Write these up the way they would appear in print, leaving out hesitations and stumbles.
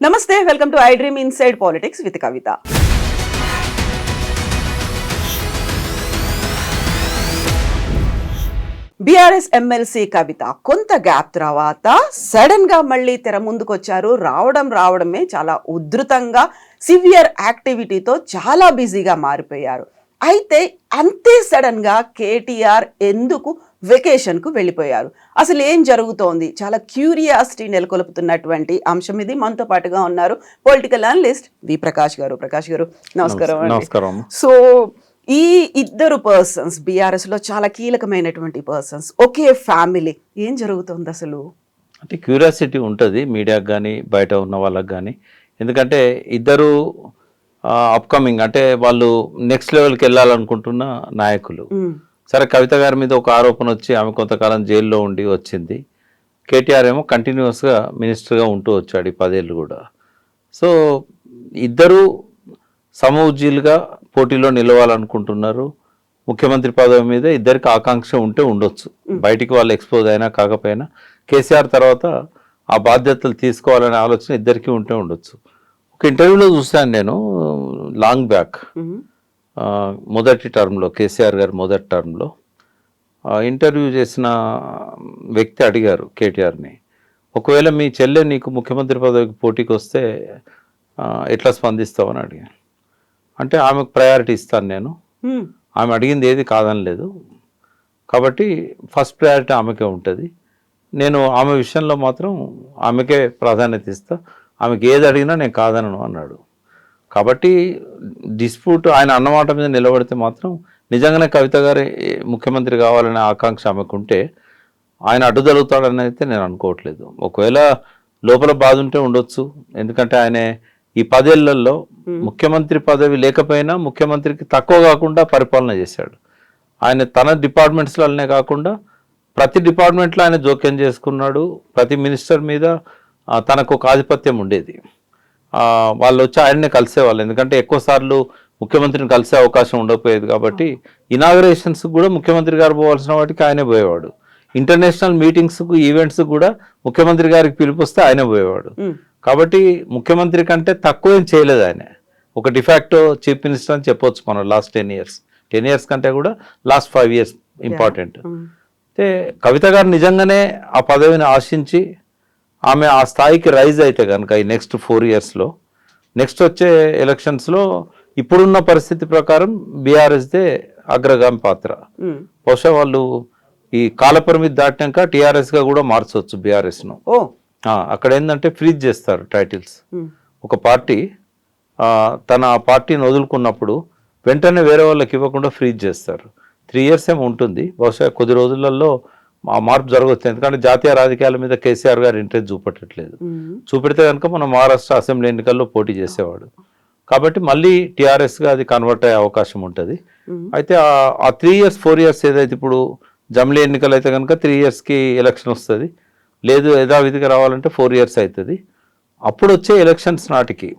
నమస్తే, welcome to I dream inside politics with Kavitha. BRS MLC Kavitha కొంత gap తర్వాత sudden గా మళ్ళీ తెర ముందుకొచ్చారు. రావడమే చాలా ఉధృతంగా సివియర్ యాక్టివిటీతో చాలా బిజీగా మారిపోయారు. అయితే అంతే సడన్ గా కేటీఆర్ ఎందుకు వెకేషన్ కు వెళ్ళిపోయారు, అసలు ఏం జరుగుతోంది, చాలా క్యూరియాసిటీ నెలకొల్పుతున్నటువంటి అంశం ఇది. మనతో పాటుగా ఉన్నారు పొలిటికల్ అనలిస్ట్ వి ప్రకాష్ గారు. ప్రకాష్ గారు నమస్కారం. నమస్కారం. సో ఈ ఇద్దరు పర్సన్స్ బీఆర్ఎస్ లో చాలా కీలకమైనటువంటి పర్సన్స్, ఒకే ఫ్యామిలీ, ఏం జరుగుతుంది అసలు? అంటే క్యూరియాసిటీ ఉంటుంది మీడియాకి కానీ బయట ఉన్న వాళ్ళకి కానీ. ఎందుకంటే ఇద్దరు అప్కమింగ్, అంటే వాళ్ళు నెక్స్ట్ లెవెల్కి వెళ్ళాలనుకుంటున్న నాయకులు. సరే, కవిత గారి మీద ఒక ఆరోపణ వచ్చి ఆమె కొంతకాలం జైల్లో ఉండి వచ్చింది. కేటీఆర్ ఏమో కంటిన్యూస్గా మినిస్టర్గా ఉంటూ వచ్చాడు ఈ 10 ఏళ్ళు కూడా. సో ఇద్దరు సమఉజ్జీలుగా పోటీలో నిలవాలనుకుంటున్నారు. ముఖ్యమంత్రి పదవి మీద ఇద్దరికి ఆకాంక్ష ఉంటే ఉండొచ్చు. బయటికి వాళ్ళు ఎక్స్పోజ్ అయినా కాకపోయినా కేసీఆర్ తర్వాత ఆ బాధ్యతలు తీసుకోవాలనే ఆలోచన ఇద్దరికి ఉంటే ఉండొచ్చు. ఒక ఇంటర్వ్యూలో చూశాను నేను లాంగ్ బ్యాక్, మొదటి టర్మ్లో, కేసీఆర్ గారు మొదటి టర్మ్లో ఇంటర్వ్యూ చేసిన వ్యక్తి అడిగారు కేటీఆర్ని, ఒకవేళ మీ చెల్లె నీకు ముఖ్యమంత్రి పదవికి పోటీకి వస్తే ఎట్లా స్పందిస్తావని అడిగాను. అంటే ఆమెకు ప్రయారిటీ ఇస్తాను నేను, ఆమె అడిగింది ఏది కాదనలేదు కాబట్టి ఫస్ట్ ప్రయారిటీ ఆమెకే ఉంటుంది, నేను ఆమె విషయంలో మాత్రం ఆమెకే ప్రాధాన్యత ఇస్తా, ఆమెకి ఏది అడిగినా నేను కాదనను అన్నాడు. కాబట్టి డిస్ప్యూట్ ఆయన అన్నమాట మీద నిలబడితే మాత్రం నిజంగానే కవిత గారి ముఖ్యమంత్రి కావాలనే ఆకాంక్ష ఆమెకుంటే ఆయన అడ్డుదలుగుతాడని అయితే నేను అనుకోవట్లేదు. ఒకవేళ లోపల బాధ ఉంటే ఉండొచ్చు, ఎందుకంటే ఆయన ఈ 10 ఏళ్లలో ముఖ్యమంత్రి పదవి లేకపోయినా ముఖ్యమంత్రికి తక్కువ కాకుండా పరిపాలన చేశాడు. ఆయన తన డిపార్ట్మెంట్స్లనే కాకుండా ప్రతి డిపార్ట్మెంట్లో ఆయన జోక్యం చేసుకున్నాడు. ప్రతి మినిస్టర్ మీద తనకు ఒక ఆధిపత్యం ఉండేది. వాళ్ళు వచ్చి ఆయన్నే కలిసేవాళ్ళు, ఎందుకంటే ఎక్కువసార్లు ముఖ్యమంత్రిని కలిసే అవకాశం ఉండకపోయేది. కాబట్టి ఇనాగరేషన్స్ కూడా ముఖ్యమంత్రి గారు పోవాల్సిన వాటికి ఆయనే పోయేవాడు. ఇంటర్నేషనల్ మీటింగ్స్కు ఈవెంట్స్ కూడా ముఖ్యమంత్రి గారికి పిలిపిస్తే ఆయనే పోయేవాడు. కాబట్టి ముఖ్యమంత్రి కంటే తక్కువ ఏం చేయలేదు ఆయన. ఒక డిఫాక్టో చీఫ్ మినిస్టర్ అని చెప్పొచ్చు మనం. లాస్ట్ 10 years కంటే కూడా లాస్ట్ 5 years ఇంపార్టెంట్. అయితే కవిత గారు నిజంగానే ఆ పదవిని ఆశించి ఆమె ఆ స్థాయికి రైజ్ అయితే కనుక ఈ నెక్స్ట్ 4 yearsలో, నెక్స్ట్ వచ్చే ఎలక్షన్స్లో ఇప్పుడున్న పరిస్థితి ప్రకారం బీఆర్ఎస్దే అగ్రగామి పాత్ర. బహుశా వాళ్ళు ఈ కాలపరిమితి దాటినాక టీఆర్ఎస్గా కూడా మార్చవచ్చు బీఆర్ఎస్ను. అక్కడ ఏంటంటే ఫ్రీజ్ చేస్తారు టైటిల్స్. ఒక పార్టీ తన పార్టీని వదులుకున్నప్పుడు వెంటనే వేరే వాళ్ళకి ఇవ్వకుండా ఫ్రీజ్ చేస్తారు. 3 years ఏమో ఉంటుంది. బహుశా కొద్ది రోజులలో ఆ మార్పు జరగవచ్చు, ఎందుకంటే జాతీయ రాజకీయాల మీద కేసీఆర్ గారు ఇంట్రెస్ట్ చూపెట్టట్లేదు. చూపెడితే కనుక మనం మహారాష్ట్ర అసెంబ్లీ ఎన్నికల్లో పోటీ చేసేవాడు. కాబట్టి మళ్ళీ టీఆర్ఎస్గా అది కన్వర్ట్ అయ్యే అవకాశం ఉంటుంది. అయితే ఆ 3 years 4 years ఏదైతే ఇప్పుడు జమిలీ ఎన్నికలు అయితే కనుక 3 yearsకి ఎలక్షన్ వస్తుంది, లేదు యథావిధిగా రావాలంటే 4 years అవుతుంది. అప్పుడు వచ్చే ఎలక్షన్స్ నాటికి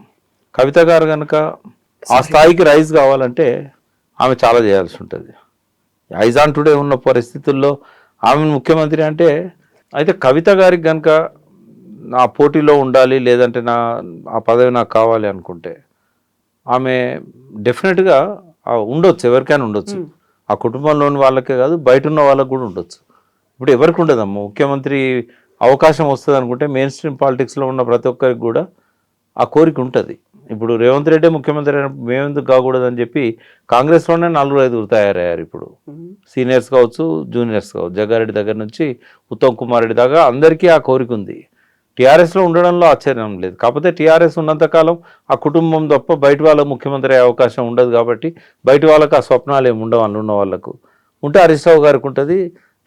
కవిత గారు కనుక ఆ స్థాయికి రైజ్ కావాలంటే ఆమె చాలా చేయాల్సి ఉంటుంది. ఐజ్ ఆన్ టుడే ఉన్న పరిస్థితుల్లో ఆమె ముఖ్యమంత్రి అంటే, అయితే కవిత గారికి కనుక నా పోటీలో ఉండాలి, లేదంటే ఆ పదవి నాకు కావాలి అనుకుంటే ఆమె డెఫినెట్గా ఉండొచ్చు, ఎవరికైనా ఉండొచ్చు. ఆ కుటుంబంలోని వాళ్ళకే కాదు, బయట ఉన్న వాళ్ళకు కూడా ఉండొచ్చు. ఇప్పుడు ఎవరికి ఉండదమ్మా ముఖ్యమంత్రి అవకాశం వస్తుంది అనుకుంటే మెయిన్ స్ట్రీమ్ పాలిటిక్స్లో ఉన్న ప్రతి ఒక్కరికి కూడా ఆ కోరిక ఉంటుంది. ఇప్పుడు రేవంత్ రెడ్డి ముఖ్యమంత్రి అయినప్పుడు మేమెందుకు కాకూడదని చెప్పి కాంగ్రెస్లోనే 4-5 తయారయ్యారు. ఇప్పుడు సీనియర్స్ కావచ్చు, జూనియర్స్ కావచ్చు, జగ్గారెడ్డి దగ్గర నుంచి ఉత్తమ్ కుమార్ రెడ్డి దాకా అందరికీ ఆ కోరిక ఉంది. టీఆర్ఎస్లో ఉండడంలో ఆశ్చర్యం లేదు. కాకపోతే టీఆర్ఎస్ ఉన్నంతకాలం ఆ కుటుంబం తప్ప బయట వాళ్ళకు ముఖ్యమంత్రి అయ్యే అవకాశం ఉండదు. కాబట్టి బయట వాళ్ళకు ఆ స్వప్నాలు ఏమి ఉండవు. అందులో ఉన్న వాళ్ళకు ఉంటే హరీష్ రావు గారికి ఉంటుంది,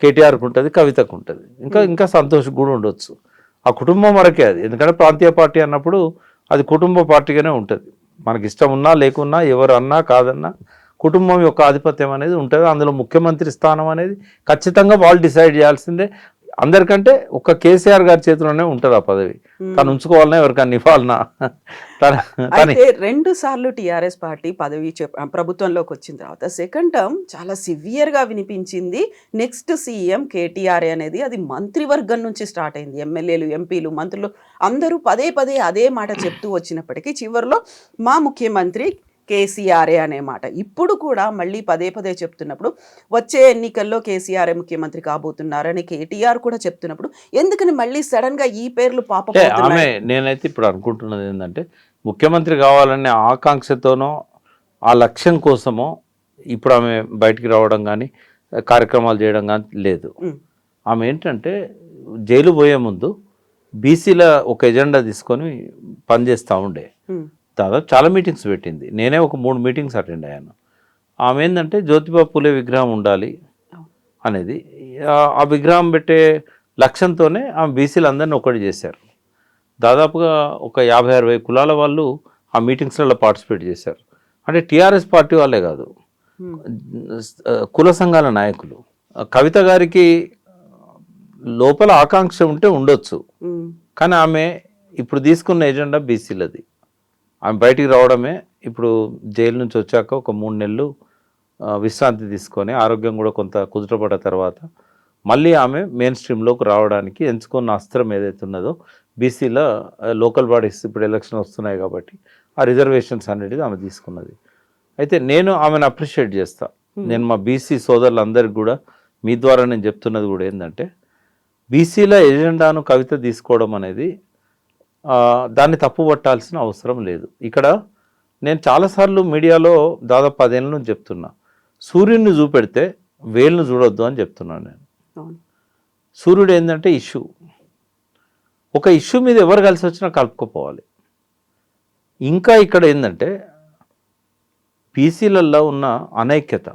కేటీఆర్కి ఉంటుంది, కవితకు ఉంటుంది, ఇంకా సంతోష్ కూడా ఉండొచ్చు. ఆ కుటుంబం వరకే అది. ఎందుకంటే ప్రాంతీయ పార్టీ అన్నప్పుడు అది కుటుంబ పార్టీగానే ఉంటుంది. మనకి ఇష్టం ఉన్నా లేకున్నా, ఎవరు అన్నా కాదన్నా కుటుంబం యొక్క ఆధిపత్యం అనేది ఉంటుంది. అందులో ముఖ్యమంత్రి స్థానం అనేది ఖచ్చితంగా వాళ్ళు డిసైడ్ చేయాల్సిందే. అందరికంటే ఒక కేసీఆర్ గారి చేతిలోనే ఉంటుంది ఆ పదవి. తను ఉంచుకోవాలన్నా ఎవరికన్నా ఇవ్వాలన్నా తన తని అయితే 2 సార్లు టీఆర్ఎస్ పార్టీ ప్రభుత్వంలోకి వచ్చిన తర్వాత సెకండ్ టర్మ్ చాలా సివియర్గా వినిపించింది. నెక్స్ట్ సీఎం కేటీఆర్ అనేది అది మంత్రివర్గం నుంచి స్టార్ట్ అయింది. ఎమ్మెల్యేలు, ఎంపీలు, మంత్రులు అందరూ పదే పదే అదే మాట చెప్తూ వచ్చినప్పటికీ చివరిలో మా ముఖ్యమంత్రి కేసీఆర్ఏ అనే మాట ఇప్పుడు కూడా మళ్ళీ పదే పదే చెప్తున్నప్పుడు వచ్చే ఎన్నికల్లో కేసీఆర్ఏ ముఖ్యమంత్రి కాబోతున్నారని కేటీఆర్ కూడా చెప్తున్నప్పుడు ఎందుకని మళ్ళీ సడన్ గా ఈ పేర్లు అంటే పాపపోతున్నాయి? ఆమె నేనైతే ఇప్పుడు అనుకుంటున్నది ఏంటంటే ముఖ్యమంత్రి కావాలనే ఆకాంక్షతోనో ఆ లక్ష్యం కోసమో ఇప్పుడు ఆమె బయటికి రావడం కానీ కార్యక్రమాలు చేయడం కానీ లేదు. ఉమ్, ఆమె ఏంటంటే జైలు పోయే ముందు బీసీల ఒక ఎజెండా తీసుకొని పనిచేస్తూ ఉండే. ఉమ్, దాదాపు చాలా మీటింగ్స్ పెట్టింది. నేనే ఒక 3 మీటింగ్స్ అటెండ్ అయ్యాను. ఆమె ఏంటంటే జ్యోతిబా పూలే విగ్రహం ఉండాలి అనేది ఆ విగ్రహం పెట్టే లక్ష్యంతోనే ఆమె బీసీలు అందరినీ ఒకటి చేశారు. దాదాపుగా ఒక 50-60 కులాల వాళ్ళు ఆ మీటింగ్స్లలో పార్టిసిపేట్ చేశారు. అంటే టీఆర్ఎస్ పార్టీ వాళ్ళే కాదు, ఉమ్, కుల సంఘాల నాయకులు. కవిత గారికి లోపల ఆకాంక్ష ఉంటే ఉండొచ్చు, ఉమ్, కానీ ఆమె ఇప్పుడు తీసుకున్న ఎజెండా బీసీలది. ఆమె బయటికి రావడమే. ఇప్పుడు జైలు నుంచి వచ్చాక ఒక 3 నెలలు విశ్రాంతి తీసుకొని ఆరోగ్యం కూడా కొంత కుదుటపడ్డ తర్వాత మళ్ళీ ఆమె మెయిన్ స్ట్రీమ్లోకి రావడానికి ఎంచుకున్న అస్త్రం ఏదైతే ఉన్నదో బీసీల లోకల్ బాడీస్ ఇప్పుడు ఎలక్షన్ వస్తున్నాయి కాబట్టి ఆ రిజర్వేషన్స్ అనేది ఆమె తీసుకున్నది. అయితే నేను ఆమెను అప్రిషియేట్ చేస్తా. నేను మా బీసీ సోదరులందరికీ కూడా మీ ద్వారా నేను చెప్తున్నది కూడా ఏంటంటే బీసీల ఎజెండాను కవిత తీసుకోవడం అనేది దాన్ని తప్పు పట్టాల్సిన అవసరం లేదు. ఇక్కడ నేను చాలాసార్లు మీడియాలో దాదాపు 10 ఏళ్ళ నుంచి చెప్తున్నా, సూర్యుడిని చూపెడితే వేలును చూడొద్దు అని చెప్తున్నాను నేను. అవును. సూర్యుడు ఏంటంటే ఇష్యూ, ఒక ఇష్యూ మీద ఎవరు కలిసి వచ్చినా కలుపుకోపోవాలి. ఇంకా ఇక్కడ ఏంటంటే బీసీలలో ఉన్న అనైక్యత,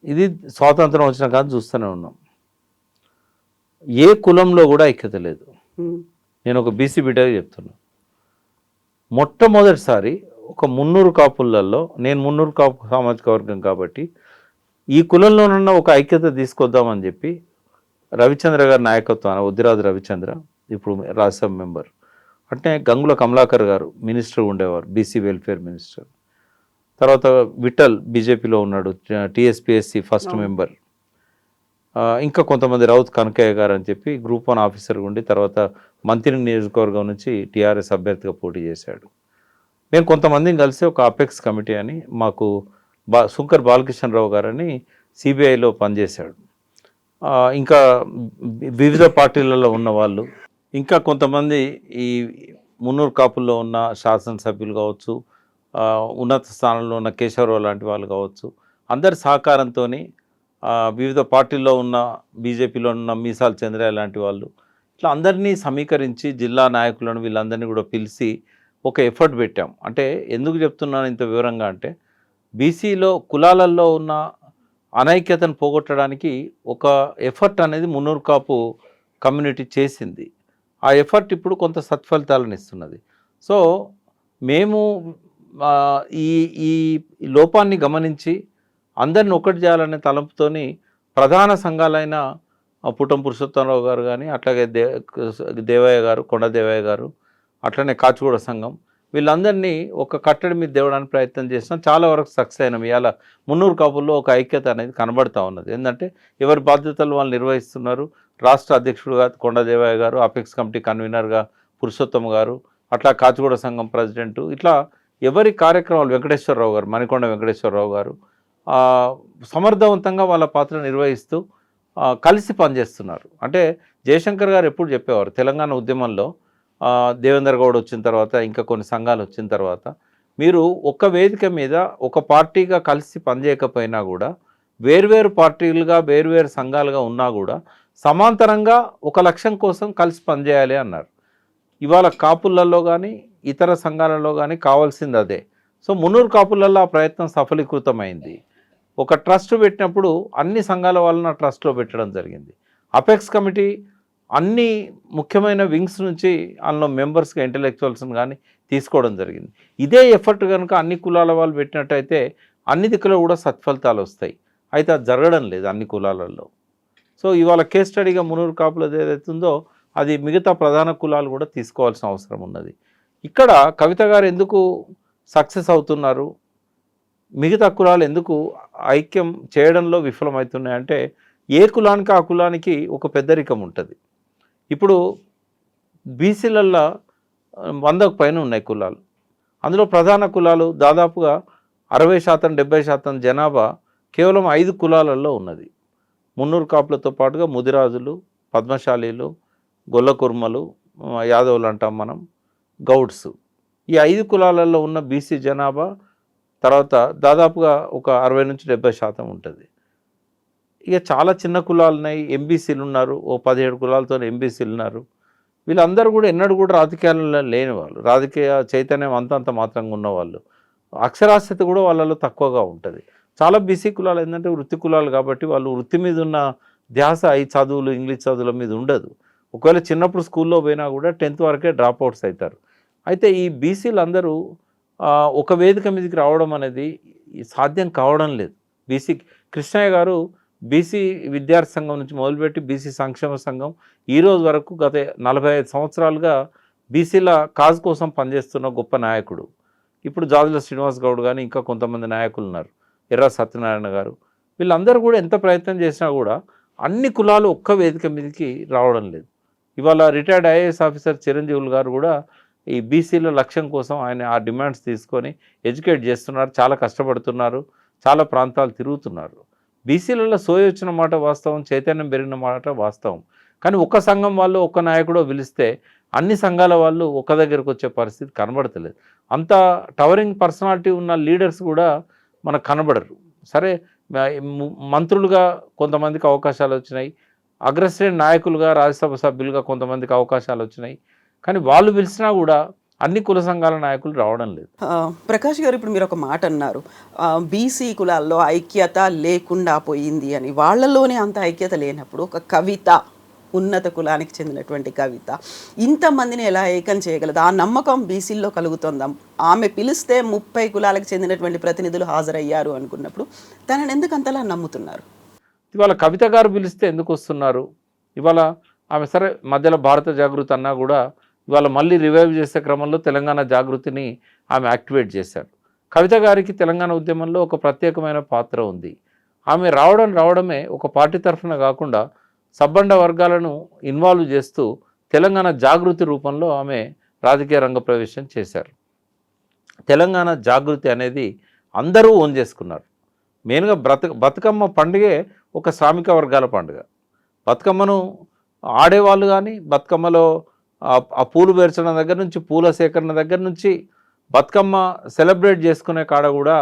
ఇది స్వాతంత్రం వచ్చిన కాదు చూస్తూనే ఉన్నాం. ఏ కులంలో కూడా ఐక్యత లేదు. ఉమ్, నేను ఒక బీసీ బిడ్డగా చెప్తున్నా. మొట్టమొదటిసారి ఒక 300 కాపులలో, నేను 300 కాపు సామాజిక వర్గం కాబట్టి ఈ కులంలోనున్న ఒక ఐక్యత తీసుకొద్దామని చెప్పి రవిచంద్ర గారి నాయకత్వాన, ఉద్దిరాజు రవిచంద్ర ఇప్పుడు రాజ్యసభ మెంబర్, అంటే గంగుల కమలాకర్ గారు మినిస్టర్ ఉండేవారు, బీసీ వెల్ఫేర్ మినిస్టర్. తర్వాత విఠల్ బీజేపీలో ఉన్నాడు, టీఎస్పీఎస్సీ ఫస్ట్ మెంబర్. ఇంకా కొంతమంది రౌత్ కనకయ్య గారు అని చెప్పి గ్రూప్ 1 ఆఫీసర్ ఉండి తర్వాత మంత్రి నియోజకవర్గం నుంచి టీఆర్ఎస్ అభ్యర్థిగా పోటీ చేశాడు. మేము కొంతమందిని కలిసి ఒక అపెక్స్ కమిటీ అని, మాకు శంకర్ బాలకృష్ణరావు గారని సిబిఐలో పనిచేశాడు. ఇంకా వివిధ పార్టీలలో ఉన్న వాళ్ళు, ఇంకా కొంతమంది ఈ 300 కాపుల్లో ఉన్న శాసనసభ్యులు కావచ్చు, ఉన్నత స్థానంలో ఉన్న కేశవరావు లాంటి వాళ్ళు కావచ్చు, అందరి సహకారంతో వివిధ పార్టీల్లో ఉన్న బీజేపీలో ఉన్న మీసాల చంద్రయ్య లాంటి వాళ్ళు, ఇట్లా అందరినీ సమీకరించి జిల్లా నాయకులను వీళ్ళందరినీ కూడా పిలిచి ఒక ఎఫర్ట్ పెట్టాం. అంటే ఎందుకు చెప్తున్నాను ఇంత వివరంగా అంటే బీసీలో కులాలలో ఉన్న అనైక్యతను పోగొట్టడానికి ఒక ఎఫర్ట్ అనేది 300 కాపు కమ్యూనిటీ చేసింది. ఆ ఎఫర్ట్ ఇప్పుడు కొంత సత్ఫలితాలను ఇస్తున్నది. సో మేము ఈ ఈ లోపాన్ని గమనించి అందరిని ఒకటి చేయాలనే తలంపుతోని ప్రధాన సంఘాలైన పుట్టం పురుషోత్తమరావు గారు కానీ, అట్లాగే దేవయ్య గారు, కొండ దేవయ్య గారు, అట్లనే కాచిగూడ సంఘం, వీళ్ళందరినీ ఒక కట్టడి మీద తేవడానికి ప్రయత్నం చేసినాం. చాలా వరకు సక్సెస్ అయినాం. ఇవాళ 300 కాపుల్లో ఒక ఐక్యత అనేది కనబడతా ఉన్నది. ఏంటంటే ఎవరి బాధ్యతలు వాళ్ళు నిర్వహిస్తున్నారు. రాష్ట్ర అధ్యక్షుడుగా కొండ దేవయ్య గారు, అపెక్స్ కమిటీ కన్వీనర్గా పురుషోత్తమ గారు, అట్లా కాచిగూడ సంఘం ప్రెసిడెంటు, ఇట్లా ఎవరి కార్యక్రమాలు వెంకటేశ్వరరావు గారు, మణికొండ వెంకటేశ్వరరావు గారు సమర్థవంతంగా వాళ్ళ పాత్ర నిర్వహిస్తూ కలిసి పనిచేస్తున్నారు. అంటే జయశంకర్ గారు ఎప్పుడు చెప్పేవారు, తెలంగాణ ఉద్యమంలో దేవేందర్ గౌడ్ వచ్చిన తర్వాత, ఇంకా కొన్ని సంఘాలు వచ్చిన తర్వాత, మీరు ఒక్క వేదిక మీద ఒక పార్టీగా కలిసి పనిచేయకపోయినా కూడా, వేర్వేరు పార్టీలుగా వేర్వేరు సంఘాలుగా ఉన్నా కూడా సమాంతరంగా ఒక లక్ష్యం కోసం కలిసి పనిచేయాలి అన్నారు. ఇవాళ కాపులలో కానీ ఇతర సంఘాలలో కానీ కావాల్సింది అదే. సో 300 కాపులలో ఆ ప్రయత్నం సఫలీకృతమైంది. ఒక ట్రస్ట్ పెట్టినప్పుడు అన్ని సంఘాల వాళ్ళని ట్రస్ట్లో పెట్టడం జరిగింది. అపెక్స్ కమిటీ అన్ని ముఖ్యమైన వింగ్స్ నుంచి అందులో మెంబర్స్గా ఇంటలెక్చువల్స్ని కానీ తీసుకోవడం జరిగింది. ఇదే ఎఫర్ట్ కనుక అన్ని కులాల వాళ్ళు పెట్టినట్టయితే అన్ని దిక్కులో కూడా సత్ఫలితాలు వస్తాయి. అయితే అది జరగడం లేదు అన్ని కులాలలో. సో ఇవాళ కేస్ స్టడీగా 300 కాపులది ఏదైతుందో అది మిగతా ప్రధాన కులాలు కూడా తీసుకోవాల్సిన అవసరం ఉన్నది. ఇక్కడ కవిత గారు ఎందుకు సక్సెస్ అవుతున్నారు, మిగతా కులాలు ఎందుకు ఐక్యం చేయడంలో విఫలమవుతున్నాయంటే ఏ కులానికి ఆ కులానికి ఒక పెద్దరికం ఉంటుంది. ఇప్పుడు బీసీలల్లో 100కు పైన ఉన్నాయి కులాలు. అందులో ప్రధాన కులాలు దాదాపుగా 60% 70% జనాభా కేవలం 5 కులాలలో ఉన్నది. మున్నూరు కాపులతో పాటుగా ముదిరాజులు, పద్మశాలీలు, గొల్ల కుర్మలు, యాదవులు అంటాం మనం, గౌడ్స్. ఈ 5 కులాలలో ఉన్న బీసీ జనాభా తర్వాత దాదాపుగా ఒక 60-70% ఉంటుంది. ఇక చాలా చిన్న కులాలు ఉన్నాయి, ఎంబీసీలు ఉన్నారు, ఓ 17 కులాలతో ఎంబీసీలు ఉన్నారు. వీళ్ళందరూ కూడా ఎన్నడూ కూడా రాజకీయాలలో లేని వాళ్ళు, రాజకీయ చైతన్యం అంతంత మాత్రంగా ఉన్నవాళ్ళు. అక్షరాస్యత కూడా వాళ్ళలో తక్కువగా ఉంటుంది. చాలా బీసీ కులాలు ఏంటంటే వృత్తి కులాలు కాబట్టి వాళ్ళు వృత్తి మీద ఉన్న ధ్యాస ఈ చదువులు ఇంగ్లీష్ చదువుల మీద ఉండదు. ఒకవేళ చిన్నప్పుడు స్కూల్లో పోయినా కూడా 10th వరకే డ్రాప్ అవుట్స్ అవుతారు. అయితే ఈ బీసీలు అందరూ ఒక వేదిక మీదకి రావడం అనేది సాధ్యం కావడం లేదు. బీసీ కృష్ణయ్య గారు బీసీ విద్యార్థి సంఘం నుంచి మొదలుపెట్టి బీసీ సంక్షేమ సంఘం ఈరోజు వరకు గత 45 సంవత్సరాలుగా బీసీల కాజ్ కోసం పనిచేస్తున్న గొప్ప నాయకుడు. ఇప్పుడు జాజుల శ్రీనివాస్ గౌడ్ కానీ ఇంకా కొంతమంది నాయకులు ఉన్నారు, ఎర్ర సత్యనారాయణ గారు. వీళ్ళందరూ కూడా ఎంత ప్రయత్నం చేసినా కూడా అన్ని కులాలు ఒక్క వేదిక మీదకి రావడం లేదు. ఇవాళ రిటైర్డ్ ఐఏఎస్ ఆఫీసర్ చిరంజీవులు గారు కూడా ఈ బీసీల లక్ష్యం కోసం ఆయన ఆ డిమాండ్స్ తీసుకొని ఎడ్యుకేట్ చేస్తున్నారు, చాలా కష్టపడుతున్నారు, చాలా ప్రాంతాలు తిరుగుతున్నారు. బీసీలలో సోయి వచ్చిన మాట వాస్తవం, చైతన్యం పెరిగిన మాట వాస్తవం. కానీ ఒక్క సంఘం వాళ్ళు ఒక్క నాయకుడో పిలిస్తే అన్ని సంఘాల వాళ్ళు ఒక్క దగ్గరకు వచ్చే పరిస్థితి కనబడతలేదు. అంత టవరింగ్ పర్సనాలిటీ ఉన్న లీడర్స్ కూడా మనకు కనబడరు. సరే, మంత్రులుగా కొంతమందికి అవకాశాలు వచ్చినాయి, అగ్రశ్రేణి నాయకులుగా రాజ్యసభ సభ్యులుగా కొంతమందికి అవకాశాలు వచ్చినాయి. కానీ వాళ్ళు పిలిచినా కూడా అన్ని కుల సంఘాల నాయకులు రావడం లేదు. ప్రకాష్ గారు, ఇప్పుడు మీరు ఒక మాట అన్నారు, బీసీ కులాల్లో ఐక్యత లేకుండా పోయింది అని. వాళ్ళలోనే అంత ఐక్యత లేనప్పుడు ఒక కవిత, ఉన్నత కులానికి చెందినటువంటి కవిత, ఇంతమందిని ఎలా ఏకం చేయగలదు? ఆ నమ్మకం బీసీల్లో కలుగుతుందా? ఆమె పిలిస్తే 30 కులాలకు చెందినటువంటి ప్రతినిధులు హాజరయ్యారు అనుకున్నప్పుడు తనని ఎందుకు అంతలా నమ్ముతున్నారు? ఇవాళ కవిత గారు పిలిస్తే ఎందుకు వస్తున్నారు? ఇవాళ ఆమె సరే మధ్యలో భారత జాగృతి అన్నా కూడా ఇవాళ మళ్ళీ రివైవ్ చేసే క్రమంలో తెలంగాణ జాగృతిని ఆమె యాక్టివేట్ చేశారు. కవిత గారికి తెలంగాణ ఉద్యమంలో ఒక ప్రత్యేకమైన పాత్ర ఉంది. ఆమె రావడమే ఒక పార్టీ తరఫున కాకుండా సబ్బండ వర్గాలను ఇన్వాల్వ్ చేస్తూ తెలంగాణ జాగృతి రూపంలో ఆమె రాజకీయ రంగ ప్రవేశం చేశారు. తెలంగాణ జాగృతి అనేది అందరూ ఓన్ చేసుకున్నారు. మెయిన్గా బతుకమ్మ పండుగే ఒక శ్రామిక వర్గాల పండుగ. బతుకమ్మను ఆడేవాళ్ళు కానీ, బతుకమ్మలో ఆ పూలు పేర్చడం దగ్గర నుంచి, పూల సేకరణ దగ్గర నుంచి, బతుకమ్మ సెలబ్రేట్ చేసుకునే కాడ కూడా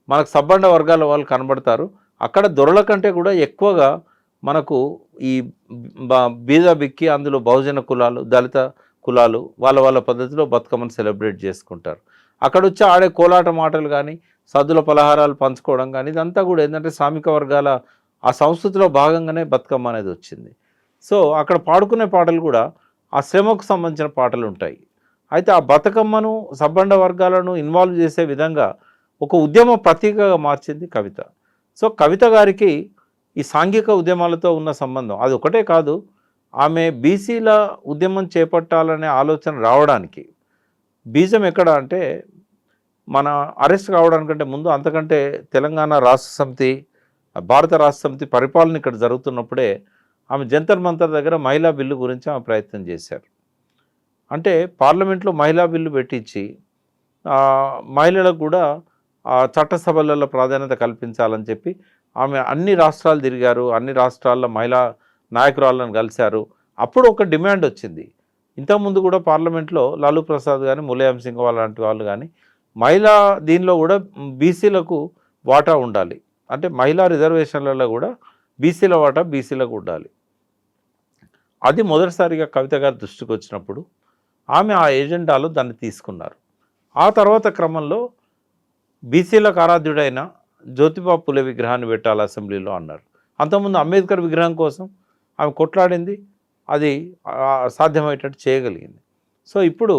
మనకు సబ్బండ వర్గాల వాళ్ళు కనబడతారు. అక్కడ దొరల కంటే కూడా ఎక్కువగా మనకు ఈ బీద బిక్కి, అందులో బహుజన కులాలు, దళిత కులాలు వాళ్ళ పద్ధతిలో బతుకమ్మను సెలబ్రేట్ చేసుకుంటారు. అక్కడ వచ్చి ఆడే కోలాట మాటలు కానీ, సద్దుల పలహారాలు పంచుకోవడం కానీ, ఇదంతా కూడా ఏంటంటే శ్రామిక వర్గాల ఆ సంస్కృతిలో భాగంగానే బతుకమ్మ అనేది వచ్చింది. సో అక్కడ పాడుకునే పాటలు కూడా ఆ శ్రమకు సంబంధించిన పాటలు ఉంటాయి. అయితే ఆ బతుకమ్మను సబ్బండ వర్గాలను ఇన్వాల్వ్ చేసే విధంగా ఒక ఉద్యమ ప్రతీకగా మార్చింది కవిత. సో కవిత గారికి ఈ సాంఘిక ఉద్యమాలతో ఉన్న సంబంధం అది ఒకటే కాదు, ఆమె బీసీల ఉద్యమం చేపట్టాలనే ఆలోచన రావడానికి బీజం ఎక్కడ అంటే, మన అరెస్ట్ కావడానికంటే ముందు, అంతకంటే తెలంగాణ రాష్ట్ర సమితి, భారత రాష్ట్ర సమితి పరిపాలన ఇక్కడ జరుగుతున్నప్పుడే ఆమె జంతర్ మంతర్ దగ్గర మహిళా బిల్లు గురించి ఆమె ప్రయత్నం చేశారు. అంటే పార్లమెంట్లో మహిళా బిల్లు పెట్టించి మహిళలకు కూడా చట్టసభలలో ప్రాధాన్యత కల్పించాలని చెప్పి ఆమె అన్ని రాష్ట్రాలు తిరిగారు, అన్ని రాష్ట్రాల్లో మహిళా నాయకురాలను కలిశారు. అప్పుడు ఒక డిమాండ్ వచ్చింది. ఇంతకుముందు కూడా పార్లమెంట్లో లాలూ ప్రసాద్ కానీ, ములాయం సింగ్ లాంటి వాళ్ళు కానీ మహిళా దీనిలో కూడా బీసీలకు వాటా ఉండాలి, అంటే మహిళా రిజర్వేషన్లలో కూడా బీసీల వాటా బీసీలకు ఉండాలి. అది మొదటిసారిగా కవిత గారి దృష్టికి వచ్చినప్పుడు ఆమె ఆ ఎజెండాలో దాన్ని తీసుకున్నారు. ఆ తర్వాత క్రమంలో బీసీలకు ఆరాధ్యుడైన జ్యోతిబా పులే విగ్రహాన్ని పెట్టాలి అసెంబ్లీలో అన్నారు. అంతకుముందు అంబేద్కర్ విగ్రహం కోసం ఆమె కొట్లాడింది, అది సాధ్యమయ్యేటట్టు చేయగలిగింది. సో ఇప్పుడు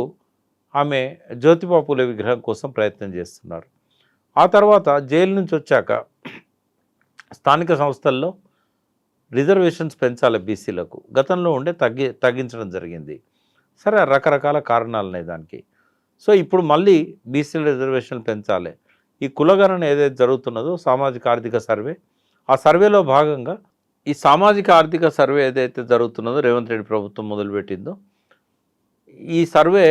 ఆమె జ్యోతిబా పులే విగ్రహం కోసం ప్రయత్నం చేస్తున్నారు. ఆ తర్వాత జైలు నుంచి వచ్చాక స్థానిక సంస్థల్లో రిజర్వేషన్స్ పెంచాలి బీసీలకు, గతంలో ఉండే తగ్గించడం జరిగింది. సరే రకరకాల కారణాలు ఉన్నాయి దానికి. సో ఇప్పుడు మళ్ళీ బీసీల రిజర్వేషన్లు పెంచాలి. ఈ కులగణన ఏదైతే జరుగుతున్నదో సామాజిక ఆర్థిక సర్వే, ఆ సర్వేలో భాగంగా ఈ సామాజిక ఆర్థిక సర్వే ఏదైతే జరుగుతున్నదో రేవంత్ రెడ్డి ప్రభుత్వం మొదలుపెట్టిందో, ఈ సర్వే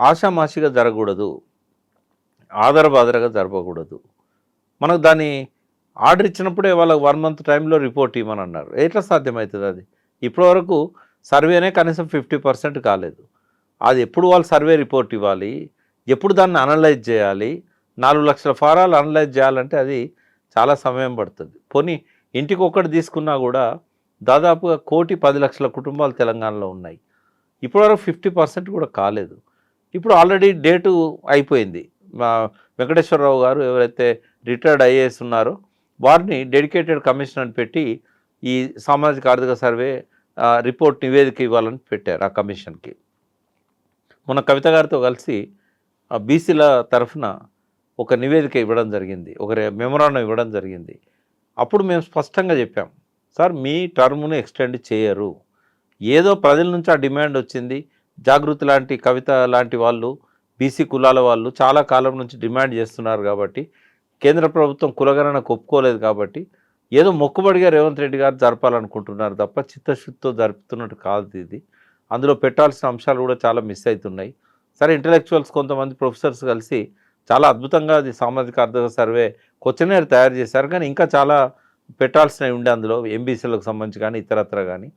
ఆషామాషిగా జరగకూడదు, ఆధారబాధరగా జరపకూడదు. మనకు దాన్ని ఆర్డర్ ఇచ్చినప్పుడే వాళ్ళకి 1 మంత్ టైంలో రిపోర్ట్ ఇవ్వమని అన్నారు. ఎట్లా సాధ్యమవుతుంది అది? ఇప్పటివరకు సర్వేనే కనీసం 50% కాలేదు. అది ఎప్పుడు వాళ్ళు సర్వే రిపోర్ట్ ఇవ్వాలి, ఎప్పుడు దాన్ని అనలైజ్ చేయాలి, 4 లక్షల ఫారాలు అనలైజ్ చేయాలంటే అది చాలా సమయం పడుతుంది. పోనీ ఇంటికి ఒక్కటి తీసుకున్నా కూడా దాదాపుగా 1,10,00,000 కుటుంబాలు తెలంగాణలో ఉన్నాయి. ఇప్పటివరకు 50% కూడా కాలేదు. ఇప్పుడు ఆల్రెడీ డేటు అయిపోయింది. మా వెంకటేశ్వరరావు గారు ఎవరైతే రిటైర్డ్ ఐఏఎస్ ఉన్నారో వారిని డెడికేటెడ్ కమిషన్ అని పెట్టి ఈ సామాజిక ఆర్థిక సర్వే రిపోర్ట్ నివేదిక ఇవ్వాలని పెట్టారు ఆ కమిషన్కి. మొన్న కవిత గారితో కలిసి బీసీల తరఫున ఒక నివేదిక ఇవ్వడం జరిగింది, ఒక మెమొరాండం ఇవ్వడం జరిగింది. అప్పుడు మేము స్పష్టంగా చెప్పాం, సార్ మీ టర్మును ఎక్స్టెండ్ చేయరు, ఏదో ప్రజల నుంచి ఆ డిమాండ్ వచ్చింది. జాగృతి లాంటి, కవిత లాంటి వాళ్ళు, బీసీ కులాల వాళ్ళు చాలా కాలం నుంచి డిమాండ్ చేస్తున్నారు కాబట్టి, కేంద్ర ప్రభుత్వం కులగణనకు ఒప్పుకోలేదు కాబట్టి ఏదో మొక్కుబడిగా రేవంత్ రెడ్డి గారు జరపాలనుకుంటున్నారు తప్ప చిత్తశుద్ధితో జరుపుతున్నట్టు కాదు ఇది. అందులో పెట్టాల్సిన అంశాలు కూడా చాలా మిస్ అవుతున్నాయి. సరే ఇంటలెక్చువల్స్ కొంతమంది ప్రొఫెసర్స్ కలిసి చాలా అద్భుతంగా అది సామాజిక ఆర్థిక సర్వే క్వశ్చనర్ తయారు చేశారు, కానీ ఇంకా చాలా పెట్టాల్సినవి ఉండే అందులో ఎంబీసీలకు సంబంధించి కానీ ఇతరత్ర కానీ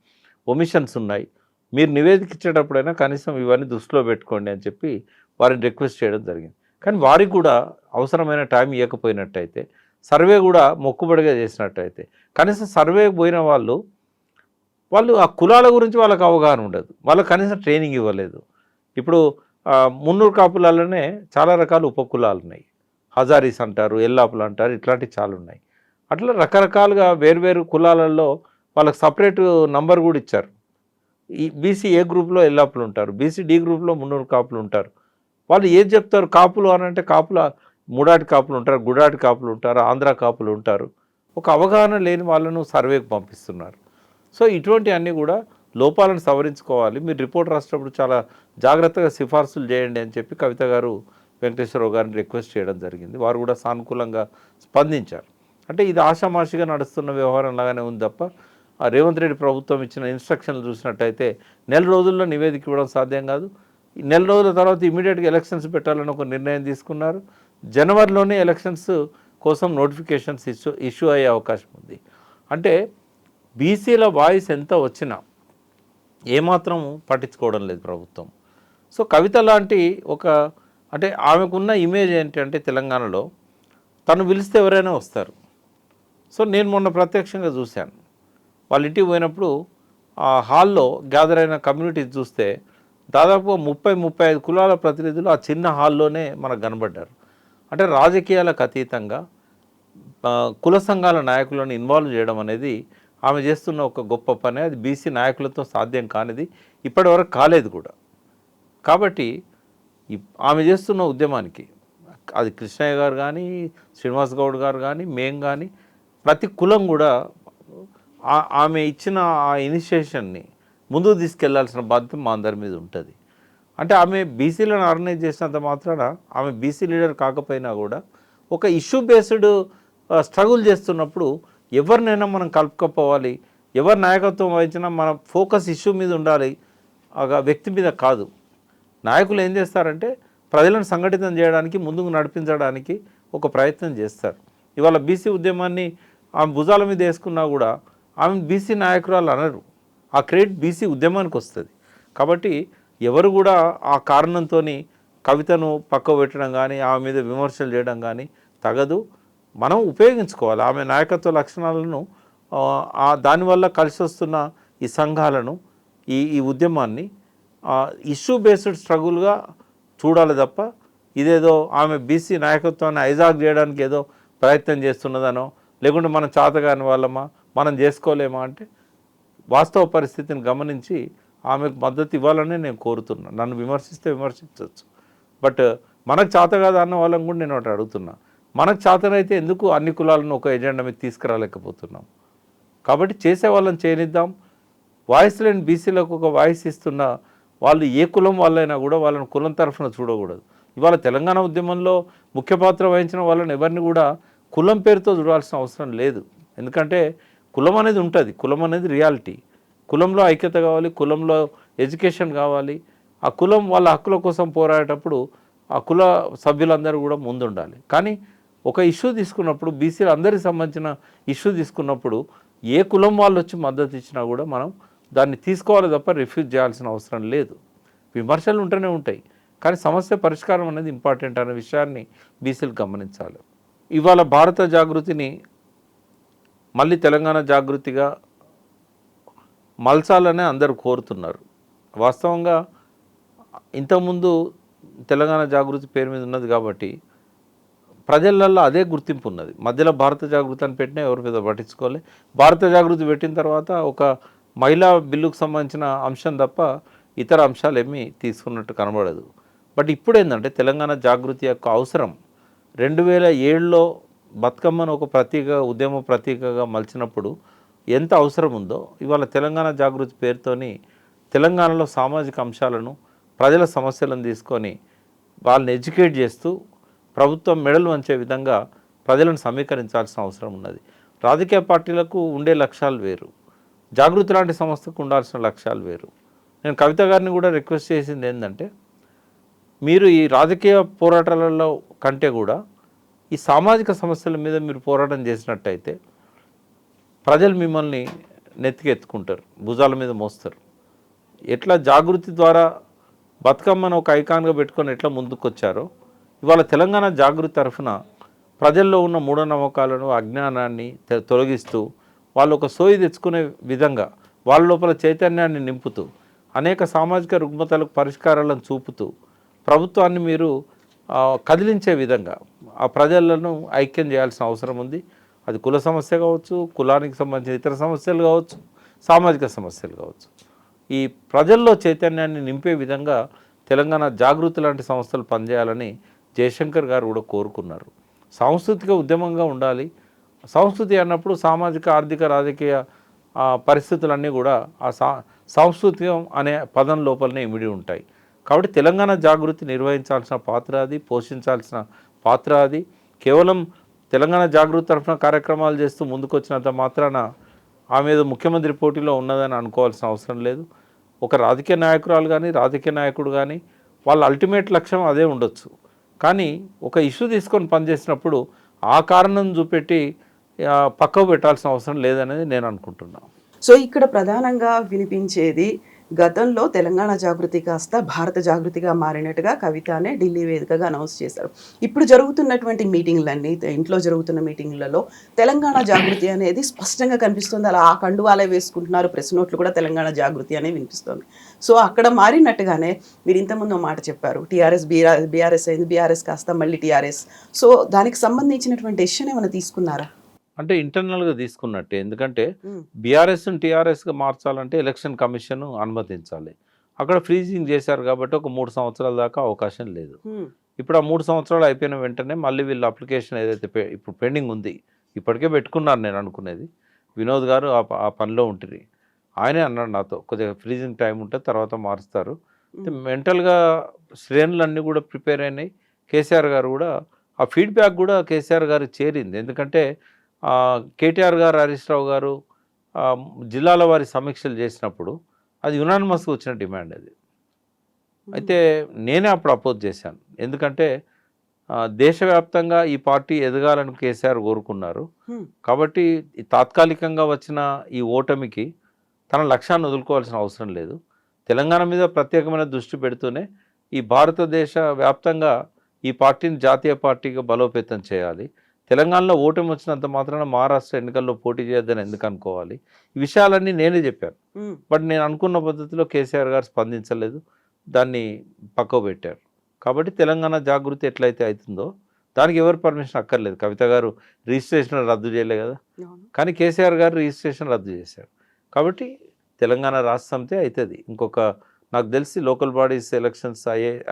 ఒమిషన్స్ ఉన్నాయి. మీరు నివేదిక ఇచ్చేటప్పుడైనా కనీసం ఇవన్నీ దృష్టిలో పెట్టుకోండి అని చెప్పి వారిని రిక్వెస్ట్ చేయడం జరిగింది. కానీ వారికి కూడా అవసరమైన టైం ఇవ్వకపోయినట్టయితే, సర్వే కూడా మొక్కుబడిగా చేసినట్టయితే, కనీసం సర్వేకి పోయిన వాళ్ళు ఆ కులాల గురించి వాళ్ళకి అవగాహన ఉండదు, వాళ్ళకి కనీసం ట్రైనింగ్ ఇవ్వలేదు. ఇప్పుడు మున్నూరు కాపులలోనే చాలా రకాల ఉపకులాలు ఉన్నాయి, హజారీస్ అంటారు, ఎల్లాపులు అంటారు, ఇట్లాంటివి చాలా ఉన్నాయి. అట్లా రకరకాలుగా వేరువేరు కులాలలో వాళ్ళకి సపరేట్ నంబర్ కూడా ఇచ్చారు. ఈ బీసీ ఏ గ్రూప్లో ఎల్లాపులు ఉంటారు, బీసీ డి గ్రూప్లో మున్నూరు కాపులు ఉంటారు. వాళ్ళు ఏది చెప్తారు, కాపులు అని అంటే కాపుల మూడాటి కాపులు ఉంటారు, గుడాటి కాపులు ఉంటారు, ఆంధ్ర కాపులు ఉంటారు. ఒక అవగాహన లేని వాళ్ళను సర్వేకి పంపిస్తున్నారు. సో ఇటువంటి అన్నీ కూడా లోపాలను సవరించుకోవాలి. మీరు రిపోర్ట్ రాసేటప్పుడు చాలా జాగ్రత్తగా సిఫార్సులు చేయండి అని చెప్పి కవిత గారు వెంకటేశ్వరరావు గారిని రిక్వెస్ట్ చేయడం జరిగింది. వారు కూడా సానుకూలంగా స్పందించారు. అంటే ఇది ఆషామాషిగా నడుస్తున్న వ్యవహారం లాగానే ఉంది తప్ప రేవంత్ రెడ్డి ప్రభుత్వం ఇచ్చిన ఇన్స్ట్రక్షన్లు చూసినట్టయితే నెల రోజుల్లో నివేదిక ఇవ్వడం సాధ్యం కాదు. నెల రోజుల తర్వాత ఇమీడియట్గా ఎలక్షన్స్ పెట్టాలని ఒక నిర్ణయం తీసుకున్నారు. జనవరిలోనే ఎలక్షన్స్ కోసం నోటిఫికేషన్స్ ఇష్యూ అయ్యే అవకాశం ఉంది. అంటే బీసీల వాయిస్ ఎంత వచ్చినా ఏమాత్రం పట్టించుకోవడం లేదు ప్రభుత్వం. సో కవిత లాంటి అంటే ఆమెకున్న ఇమేజ్ ఏంటంటే తెలంగాణలో తను పిలిస్తే ఎవరైనా వస్తారు. సో నేను మొన్న ప్రత్యక్షంగా చూశాను, వాళ్ళ ఇంటికి పోయినప్పుడు ఆ హాల్లో గ్యాదర్ అయిన కమ్యూనిటీస్ చూస్తే దాదాపు 30-35 కులాల ప్రతినిధులు ఆ చిన్న హాల్లోనే మనకు కనబడ్డారు. అంటే రాజకీయాలకు అతీతంగా కుల సంఘాల నాయకులను ఇన్వాల్వ్ చేయడం అనేది ఆమె చేస్తున్న ఒక గొప్ప పని. అది బీసీ నాయకులతో సాధ్యం కానిది, ఇప్పటివరకు కాలేదు కూడా. కాబట్టి ఆమె చేస్తున్న ఉద్యమానికి అది కృష్ణయ్య గారు కానీ, శ్రీనివాస్ గౌడ్ గారు కానీ, మేం కానీ, ప్రతి కులం కూడా ఆమె ఇచ్చిన ఆ ఇనిషియేషన్ని ముందుకు తీసుకెళ్లాల్సిన బాధ్యత మా అందరి మీద ఉంటుంది. అంటే ఆమె బీసీలను ఆర్గనైజ్ చేసినంత మాత్రాన ఆమె బీసీ లీడర్ కాకపోయినా కూడా ఒక ఇష్యూ బేస్డ్ స్ట్రగుల్ చేస్తున్నప్పుడు ఎవరినైనా మనం కలుపుకపోవాలి, ఎవరి నాయకత్వం వహించినా మన ఫోకస్ ఇష్యూ మీద ఉండాలి, ఆ వ్యక్తి మీద కాదు. నాయకులు ఏం చేస్తారంటే ప్రజలను సంఘటితం చేయడానికి, ముందుకు నడిపించడానికి ఒక ప్రయత్నం చేస్తారు. ఇవాళ బీసీ ఉద్యమాన్ని ఆమె భుజాల మీద వేసుకున్నా కూడా ఆమె బీసీ నాయకురాలు అనరు, ఆ క్రెడిట్ బీసీ ఉద్యమానికి వస్తుంది. కాబట్టి ఎవరు కూడా ఆ కారణంతో కవితను పక్క పెట్టడం కానీ, ఆమె మీద విమర్శలు చేయడం కానీ తగదు. మనం ఉపయోగించుకోవాలి ఆమె నాయకత్వ లక్షణాలను, దానివల్ల కలిసి వస్తున్న ఈ సంఘాలను, ఈ ఉద్యమాన్ని ఇష్యూ బేస్డ్ స్ట్రగుల్గా చూడాలి తప్ప ఇదేదో ఆమె బీసీ నాయకత్వాన్ని హైజాక్ చేయడానికి ఏదో ప్రయత్నం చేస్తున్నదనో, లేకుంటే మనం చేతగాని వాళ్ళమా, మనం చేసుకోలేమా అంటే వాస్తవ పరిస్థితిని గమనించి ఆమెకు మద్దతు ఇవ్వాలని నేను కోరుతున్నా. నన్ను విమర్శిస్తే విమర్శించవచ్చు, బట్ మనకు చేత కాదు అన్న వాళ్ళని కూడా నేను ఒకటి అడుగుతున్నా, మనకు చేతనైతే ఎందుకు అన్ని కులాలను ఒక ఎజెండా మీద తీసుకురాలేకపోతున్నాం? కాబట్టి చేసే వాళ్ళని చేయనిద్దాం. వాయిస్ లేని బీసీలకు ఒక వాయిస్ ఇస్తున్న వాళ్ళు ఏ కులం వాళ్ళైనా కూడా వాళ్ళని కులం తరఫున చూడకూడదు. ఇవాళ తెలంగాణ ఉద్యమంలో ముఖ్య పాత్ర వహించిన వాళ్ళని ఎవరిని కూడా కులం పేరుతో చూడాల్సిన అవసరం లేదు. ఎందుకంటే కులం అనేది ఉంటుంది, కులం అనేది రియాలిటీ. కులంలో ఐక్యత కావాలి, కులంలో ఎడ్యుకేషన్ కావాలి. ఆ కులం వాళ్ళ హక్కుల కోసం పోరాడేటప్పుడు ఆ కుల సభ్యులందరూ కూడా ముందుండాలి. కానీ ఒక ఇష్యూ తీసుకున్నప్పుడు, బీసీలు అందరికి సంబంధించిన ఇష్యూ తీసుకున్నప్పుడు ఏ కులం వాళ్ళు వచ్చి మద్దతు ఇచ్చినా కూడా మనం దాన్ని తీసుకోవాలి తప్ప రిఫ్యూజ్ చేయాల్సిన అవసరం లేదు. విమర్శలు ఉంటూనే ఉంటాయి, కానీ సమస్య పరిష్కారం అనేది ఇంపార్టెంట్ అనే విషయాన్ని బీసీలు గమనించాలి. ఇవాళ భారత జాగృతిని మళ్ళీ తెలంగాణ జాగృతిగా మలచాలనే అందరూ కోరుతున్నారు. వాస్తవంగా ఇంతకుముందు తెలంగాణ జాగృతి పేరు మీద ఉన్నది కాబట్టి ప్రజలల్లో అదే గుర్తింపు ఉన్నది. మధ్యలో భారత జాగృతి అని పెట్టినా ఎవరి మీద పట్టించుకోలే. భారత జాగృతి పెట్టిన తర్వాత ఒక మహిళా బిల్లుకు సంబంధించిన అంశం తప్ప ఇతర అంశాలు ఏమీ తీసుకున్నట్టు కనబడదు. బట్ ఇప్పుడు ఏంటంటే తెలంగాణ జాగృతి యొక్క అవసరం 2007లో బతుకమ్మను ఒక ప్రతీక, ఉద్యమ ప్రతీకగా మలిచినప్పుడు ఎంత అవసరం ఉందో ఇవాళ తెలంగాణ జాగృతి పేరుతోని తెలంగాణలో సామాజిక అంశాలను, ప్రజల సమస్యలను తీసుకొని వాళ్ళని ఎడ్యుకేట్ చేస్తూ ప్రభుత్వం మెడలు వంచే విధంగా ప్రజలను సమీకరించాల్సిన అవసరం ఉన్నది. రాజకీయ పార్టీలకు ఉండే లక్ష్యాలు వేరు, జాగృతి లాంటి సంస్థకు ఉండాల్సిన లక్ష్యాలు వేరు. నేను కవిత గారిని కూడా రిక్వెస్ట్ చేసింది ఏంటంటే, మీరు ఈ రాజకీయ పోరాటాలలో కంటే కూడా ఈ సామాజిక సమస్యల మీద మీరు పోరాటం చేసినట్టయితే ప్రజలు మిమ్మల్ని నెత్తికెత్తుకుంటారు, భుజాల మీద మోస్తారు. ఎట్లా జాగృతి ద్వారా బతుకమ్మను ఒక ఐకాన్గా పెట్టుకొని ఎట్లా ముందుకొచ్చారో ఇవాళ తెలంగాణ జాగృతి తరఫున ప్రజల్లో ఉన్న మూఢనమ్మకాలను, అజ్ఞానాన్ని తొలగిస్తూ వాళ్ళు ఒక సోయి తెచ్చుకునే విధంగా వాళ్ళ లోపల చైతన్యాన్ని నింపుతూ అనేక సామాజిక రుగ్మతలకు పరిష్కారాలను చూపుతూ ప్రభుత్వాన్ని మీరు కదిలించే విధంగా ఆ ప్రజలను ఐక్యం చేయాల్సిన అవసరం ఉంది. అది కుల సమస్య కావచ్చు, కులానికి సంబంధించిన ఇతర సమస్యలు కావచ్చు, సామాజిక సమస్యలు కావచ్చు. ఈ ప్రజల్లో చైతన్యాన్ని నింపే విధంగా తెలంగాణ జాగృతి లాంటి సంస్థలు పనిచేయాలని జయశంకర్ గారు కూడా కోరుకున్నారు. సాంస్కృతిక ఉద్యమంగా ఉండాలి. సంస్కృతి అన్నప్పుడు సామాజిక, ఆర్థిక, రాజకీయ పరిస్థితులన్నీ కూడా ఆ సాంస్కృతికం అనే పదం లోపలనే ఇమిడి ఉంటాయి. కాబట్టి తెలంగాణ జాగృతి నిర్వహించాల్సిన పాత్ర అది, పోషించాల్సిన పాత్ర అది. కేవలం తెలంగాణ జాగృతి తరఫున కార్యక్రమాలు చేస్తూ ముందుకొచ్చినంత మాత్రాన ఆమె ఏదో ముఖ్యమంత్రి పోటీలో ఉన్నదని అనుకోవాల్సిన అవసరం లేదు. ఒక రాజకీయ నాయకురాలు కానీ, రాజకీయ నాయకుడు కానీ వాళ్ళ అల్టిమేట్ లక్ష్యం అదే ఉండొచ్చు. కానీ ఒక ఇష్యూ తీసుకొని పనిచేసినప్పుడు ఆ కారణం చూపెట్టి పక్కకు పెట్టాల్సిన అవసరం లేదనేది నేను అనుకుంటున్నాను. సో ఇక్కడ ప్రధానంగా వినిపించేది, గతంలో తెలంగాణ జాగృతి కాస్త భారత జాగృతిగా మారినట్టుగా కవితనే ఢిల్లీ వేదికగా అనౌన్స్ చేశారు. ఇప్పుడు జరుగుతున్నటువంటి మీటింగ్లన్నీ, ఇంట్లో జరుగుతున్న మీటింగ్లలో తెలంగాణ జాగృతి అనేది స్పష్టంగా కనిపిస్తుంది. అలా ఆ కండువాలే వేసుకుంటున్నారు, ప్రెస్ నోట్లు కూడా తెలంగాణ జాగృతి అనే వినిపిస్తుంది. సో అక్కడ మారినట్టుగానే మీరు ఇంతకుముందు మాట చెప్పారు, టీఆర్ఎస్ బీఆర్ఎస్ అయింది, బీఆర్ఎస్ కాస్త మళ్ళీ టీఆర్ఎస్. సో దానికి సంబంధించినటువంటి డెసిషన్ ఏమైనా తీసుకున్నారా? అంటే ఇంటర్నల్గా తీసుకున్నట్టే. ఎందుకంటే బీఆర్ఎస్ని టీఆర్ఎస్గా మార్చాలంటే ఎలక్షన్ కమిషన్ అనుమతించాలి. అక్కడ ఫ్రీజింగ్ చేశారు కాబట్టి ఒక 3 సంవత్సరాల దాకా అవకాశం లేదు. ఇప్పుడు ఆ 3 సంవత్సరాలు అయిపోయిన వెంటనే మళ్ళీ వీళ్ళ అప్లికేషన్ ఏదైతే ఇప్పుడు పెండింగ్ ఉంది, ఇప్పటికే పెట్టుకున్నారు. నేను అనుకునేది వినోద్ గారు ఆ పనిలో ఉంటుంది. ఆయనే అన్నాడు నాతో, కొద్దిగా ఫ్రీజింగ్ టైం ఉంటే తర్వాత మారుస్తారు. మెంటల్గా శ్రేణులన్నీ కూడా ప్రిపేర్ అయినాయి. కేసీఆర్ గారు కూడా ఆ ఫీడ్బ్యాక్ కూడా కేసీఆర్ గారు చేరింది. ఎందుకంటే కేటీఆర్ గారు, హరీష్ రావు గారు జిల్లాల వారి సమీక్షలు చేసినప్పుడు అది యునానిమస్గా వచ్చిన డిమాండ్ అది. అయితే నేనే అప్పుడు అపోజ్ చేశాను. ఎందుకంటే దేశవ్యాప్తంగా ఈ పార్టీ ఎదగాలని కేసీఆర్ కోరుకున్నారు. కాబట్టి తాత్కాలికంగా వచ్చిన ఈ ఓటమికి తన లక్ష్యాన్ని వదులుకోవాల్సిన అవసరం లేదు. తెలంగాణ మీద ప్రత్యేకమైన దృష్టి పెడుతూనే ఈ భారతదేశ వ్యాప్తంగా ఈ పార్టీని జాతీయ పార్టీగా బలోపేతం చేయాలి. తెలంగాణలో ఓటమి వచ్చినంత మాత్రాన మహారాష్ట్ర ఎన్నికల్లో పోటీ చేయొద్దని ఎందుకు అనుకోవాలి? ఈ విషయాలన్నీ నేనే చెప్పాను. బట్ నేను అనుకున్న పద్ధతిలో కేసీఆర్ గారు స్పందించలేదు, దాన్ని పక్కకు పెట్టారు. కాబట్టి తెలంగాణ జాగృతి ఎట్లయితే అవుతుందో దానికి ఎవరు పర్మిషన్ అక్కర్లేదు. కవిత గారు రిజిస్ట్రేషన్ రద్దు చేయలే కదా, కానీ కేసీఆర్ గారు రిజిస్ట్రేషన్ రద్దు చేశారు. కాబట్టి తెలంగాణ రాష్ట్ర సమితి అవుతుంది. నాకు తెలిసి లోకల్ బాడీస్ ఎలక్షన్స్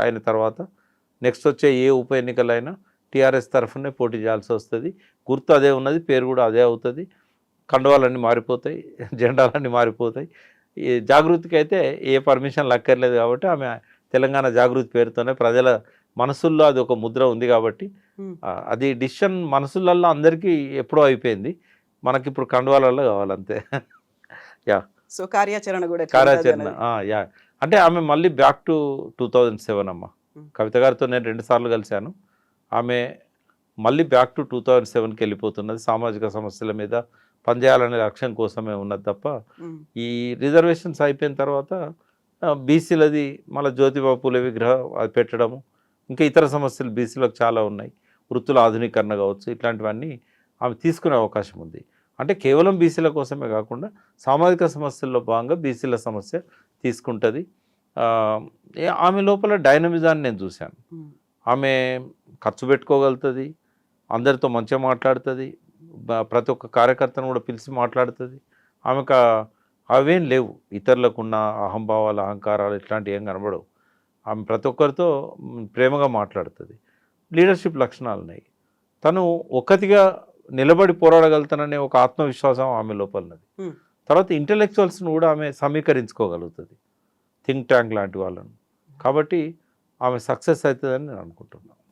అయిన తర్వాత నెక్స్ట్ వచ్చే ఏ ఉప ఎన్నికలైనా టీఆర్ఎస్ తరఫునే పోటీ చేయాల్సి వస్తుంది. గుర్తు అదే ఉన్నది, పేరు కూడా అదే అవుతుంది. కండువాలన్నీ మారిపోతాయి, జెండాలన్నీ మారిపోతాయి. ఈ జాగృతికి అయితే ఏ పర్మిషన్లు అక్కర్లేదు కాబట్టి ఆమె తెలంగాణ జాగృతి పేరుతోనే ప్రజల మనసుల్లో అది ఒక ముద్ర ఉంది కాబట్టి అది డిసిషన్ మనసులల్లో అందరికీ ఎప్పుడో అయిపోయింది. మనకిప్పుడు కండువాలలో కావాలంతే. యా సో కార్యాచరణ కూడా కార్యాచరణ యా అంటే ఆమె మళ్ళీ బ్యాక్ టు 2007 అమ్మ. కవిత గారితో నేను 2 సార్లు కలిశాను. ఆమె మళ్ళీ బ్యాక్ టు 2007కి వెళ్ళిపోతున్నది. సామాజిక సమస్యల మీద పనిచేయాలనే లక్ష్యం కోసమే ఉన్నది తప్ప ఈ రిజర్వేషన్స్ అయిపోయిన తర్వాత బీసీలది మళ్ళీ జ్యోతిబా పూలే విగ్రహం అది పెట్టడము, ఇంకా ఇతర సమస్యలు బీసీలకు చాలా ఉన్నాయి. వృత్తుల ఆధునీకరణ కావచ్చు, ఇట్లాంటివన్నీ ఆమె తీసుకునే అవకాశం ఉంది. అంటే కేవలం బీసీల కోసమే కాకుండా సామాజిక సమస్యల్లో భాగంగా బీసీల సమస్య తీసుకుంటుంది. ఆమె లోపల డైనమిజాన్ని నేను చూశాను. ఆమె ఖర్చు పెట్టుకోగలుగుతుంది, అందరితో మంచిగా మాట్లాడుతుంది, ప్రతి ఒక్క కార్యకర్తను కూడా పిలిచి మాట్లాడుతుంది. ఆమెకు అవేం లేవు, ఇతరులకున్న అహంభావాలు అహంకారాలు ఇట్లాంటివి ఏం కనబడవు. ఆమె ప్రతి ఒక్కరితో ప్రేమగా మాట్లాడుతుంది. లీడర్షిప్ లక్షణాలు ఉన్నాయి. తను ఒక్కతిగా నిలబడి పోరాడగలుగుతాననే ఒక ఆత్మవిశ్వాసం ఆమె లోపల ఉన్నది. తర్వాత ఇంటలెక్చువల్స్ను కూడా ఆమె సమీకరించుకోగలుగుతుంది, థింక్ ట్యాంక్ లాంటి వాళ్ళను. కాబట్టి ఆమె సక్సెస్ అవుతుందని నేను అనుకుంటున్నాను.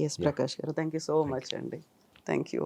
ఎస్ ప్రకాష్ గారు, థ్యాంక్ యూ సో మచ్ అండి. Thank you.